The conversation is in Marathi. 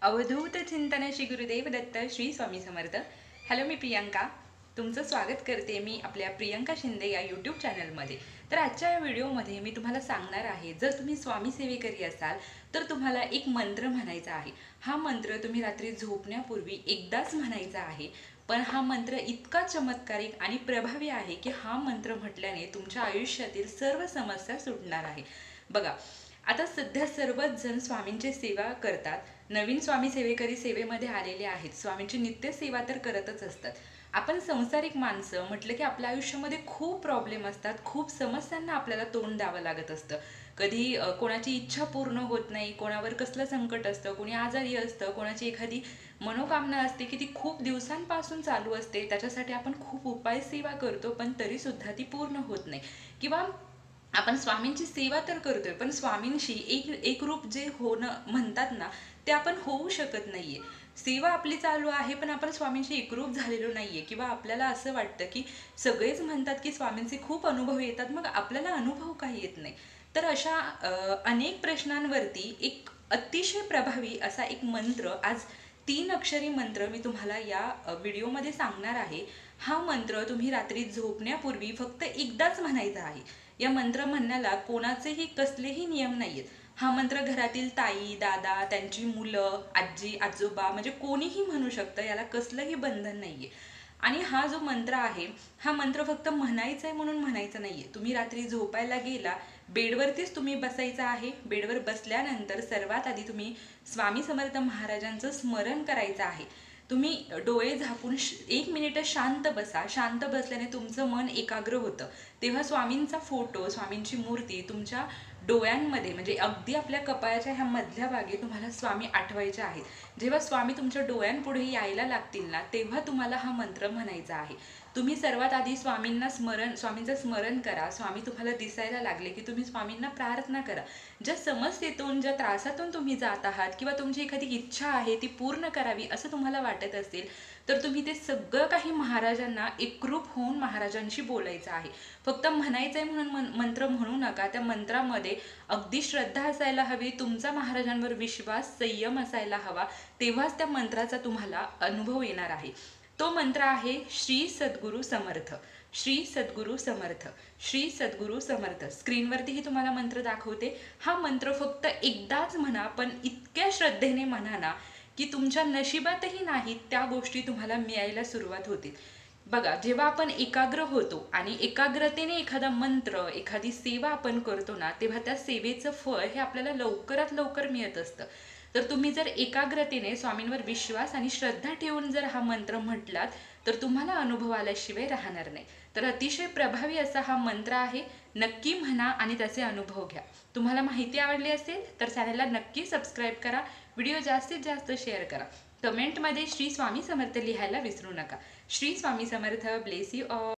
अवधूत चिंतन श्री गुरुदेव दत्त श्री स्वामी समर्थ। हॅलो, मी प्रियंका, तुमचं स्वागत करते मी आपल्या प्रियंका शिंदे या यूट्यूब चॅनलमध्ये। तर आजच्या या व्हिडिओमध्ये मी तुम्हाला सांगणार आहे, जर तुम्ही स्वामी सेवेकरी असाल तर तुम्हाला एक मंत्र म्हणायचा आहे। हा मंत्र तुम्ही रात्री झोपण्यापूर्वी एकदाच म्हणायचा आहे, पण हा मंत्र इतका चमत्कारिक आणि प्रभावी आहे की हा मंत्र म्हटल्याने तुमच्या आयुष्यातील सर्व समस्या सुटणार आहे। बघा, आता सध्या सर्वच जण स्वामींची सेवा करतात, नवीन स्वामी सेवेकरी सेवेमध्ये आलेले आहेत, स्वामींची नित्य सेवा तर करतच असतात। आपण संसारिक माणसं म्हटलं की आपल्या आयुष्यामध्ये खूप प्रॉब्लेम असतात, खूप समस्यांना आपल्याला तोंड द्यावं लागत असतं। कधी कोणाची इच्छा पूर्ण होत नाही, कोणावर कसलं संकट असतं, कोणी आजारी असतं, कोणाची एखादी मनोकामना असते की ती खूप दिवसांपासून चालू असते, त्याच्यासाठी आपण खूप उपाय सेवा करतो पण तरी सुद्धा ती पूर्ण होत नाही। किंवा आपण स्वामींची सेवा तर करतोय पण स्वामींशी एक रूप जे होणं म्हणतात ना, ते आपण होऊ शकत नाहीये। सेवा आपली चालू आहे पण आपण स्वामींशी एकरूप झालेलो नाहीये, किंवा आपल्याला असं वाटतं की सगळेच म्हणतात की स्वामींचे खूप अनुभव येतात, मग आपल्याला अनुभव काही येत नाही। तर अशा अनेक प्रश्नांवरती एक अतिशय प्रभावी असा एक मंत्र, आज 3 अक्षरी मंत्र मी तुम्हाला या व्हिडिओमध्ये सांगणार आहे। हा मंत्र तुम्ही रात्री झोपण्यापूर्वी फक्त एकदाच म्हणायचा आहे। या मंत्र म्हणण्याला कोणाचेही कसलेही नियम नाहीयेत। हा मंत्र घरातील ताई, दादा, त्यांची मुलं, आजी, आजोबा म्हणजे कोणीही म्हणू शकतं, याला कसलंही बंधन नाहीये। आणि हा जो मंत्र आहे, हा मंत्र फक्त म्हणायचा आहे म्हणून म्हणायचा नाहीये। तुम्ही रात्री झोपायला गेला, बेडवरतीच तुम्ही बसायचं आहे। बेडवर बसल्यानंतर सर्वात आधी तुम्ही स्वामी समर्थ महाराजांचं स्मरण करायचं आहे। तुम्ही डोळे झाकून 1 मिनिट शांत बसा। शांत बसल्याने तुमचं मन एकाग्र होतं, तेव्हा स्वामींचा फोटो, स्वामींची मूर्ती तुमच्या डोळ्यांमध्ये, म्हणजे अगदी आपल्या कपाळाच्या ह्या मधल्या भागी तुम्हाला स्वामी आठवायचे आहेत। जेव्हा स्वामी तुमच्या डोळ्यांपुढे यायला लागतील ना, तेव्हा तुम्हाला हा मंत्र म्हणायचा आहे। तुम्ही सर्वात आधी स्वामींचं स्मरण करा। स्वामी तुम्हाला दिसायला लागले की तुम्ही स्वामींना प्रार्थना करा। ज्या समस्येतून, ज्या त्रासातून तुम्ही जात आहात किंवा तुमची एखादी इच्छा आहे ती पूर्ण करावी असं तुम्हाला वाटत असेल, तर तुम्ही ते सगळं काही महाराजांना एकरूप होऊन महाराजांशी बोलायचं आहे। फक्त म्हणायचंय म्हणून मंत्र म्हणू नका। त्या मंत्रामध्ये अगदी श्रद्धा असायला हवी, तुमचा महाराजांवर विश्वास, संयम असायला हवा, तेव्हाच त्या मंत्राचा तुम्हाला अनुभव येणार आहे। तो मंत्र आहे श्री सद्गुरु समर्थ, श्री सद्गुरु समर्थ, श्री सद्गुरु समर्थ। स्क्रीनवरतीही तुम्हाला मंत्र दाखवते। हा मंत्र फक्त एकदाच म्हणा, पण इतक्या श्रद्धेने म्हणा ना की तुमच्या नशिबातही नाही त्या गोष्टी तुम्हाला मिळायला सुरुवात होतील। बघा, जेव्हा आपण एकाग्र होतो आणि एकाग्रतेने एखादा मंत्र, एखादी सेवा आपण करतो ना, तेव्हा त्या सेवेचं फळ हे आपल्याला लवकरात लवकर मिळत असतं। तर तुम्ही जर एकाग्रतेने स्वामींवर विश्वास आणि श्रद्धा ठेवून जर हा मंत्र म्हटलात, तर तुम्हाला अनुभव आल्याशिवाय राहणार नाही। तर अतिशय प्रभावी असा हा मंत्र आहे, नक्की म्हणा आणि त्याचे अनुभव घ्या। तुम्हाला माहिती आवडली असेल तर चॅनलला नक्की सबस्क्राईब करा, व्हिडिओ जास्तीत जास्त शेअर करा, कमेंटमध्ये श्री स्वामी समर्थ लिहायला विसरू नका। Shri Swami Samarth, bless you all.